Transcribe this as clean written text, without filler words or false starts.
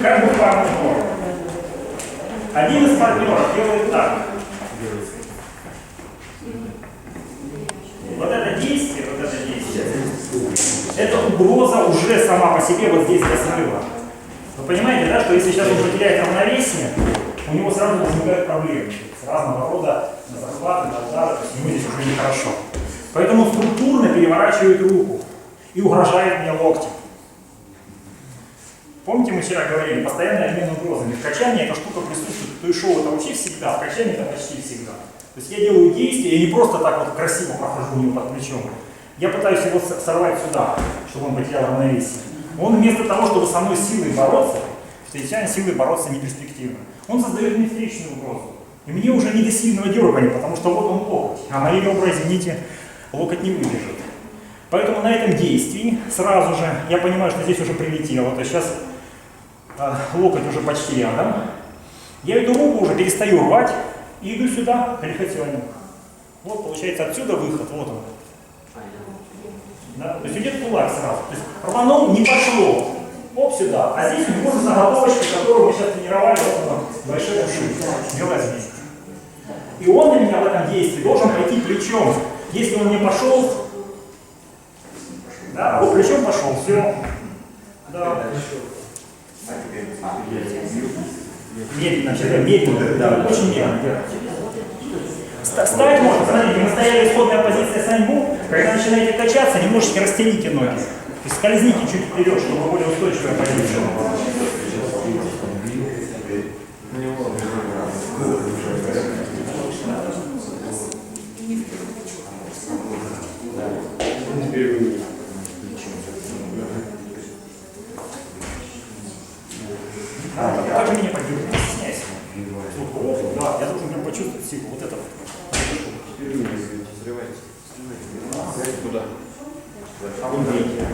как бы партнер. Один из партнеров делает так. Вот это действие, это угроза уже сама по себе вот здесь для срыва. Вы понимаете, да, что если сейчас он потеряет равновесие, у него сразу возникают проблемы с разного рода захваты, удары, то есть ему здесь уже нехорошо. Поэтому он структурно переворачивает руку и угрожает мне локтем. Помните, мы вчера говорили, постоянный обмен угрозами. В качании эта штука присутствует, то и шоу это вообще всегда, в качании это почти всегда. То есть я делаю действия, я не просто так вот красиво прохожу у него под плечом. Я пытаюсь его сорвать сюда, чтобы он потерял равновесие. Он вместо того, чтобы со мной силой бороться, в качании силой бороться не перспективно. Он создает мне встречную угрозу. И мне уже не до сильного дергания, потому что вот он локоть. А мои ребра, извините, локоть не выдержит. Поэтому на этом действии сразу же я понимаю, что здесь уже прилетело. То есть сейчас локоть уже почти рядом. Я эту руку уже перестаю рвать и иду сюда, перехотению. Вот получается отсюда выход, вот он. Да? То есть идет кулак сразу. То есть рванул, не пошло. Оп, сюда. А здесь у него уже заготовочка, которую мы сейчас тренировали, вот она, большой уши. Взялась здесь. И он на меня в этом действии должен пойти плечом. Если он не пошел, да, вот плечом пошел, все. Да. Медленно, медленно, да, очень медленно. Стать можно, смотрите, мы стояли исходная позиция саньбу, когда начинаете качаться, немножечко растяните ноги. То есть скользните чуть вперед, чтобы более устойчивая позиция. Как же меня поддерживать? Не стесняйся. Да, я должен прям почувствовать силу. Вот это вот. Куда? А вы видите.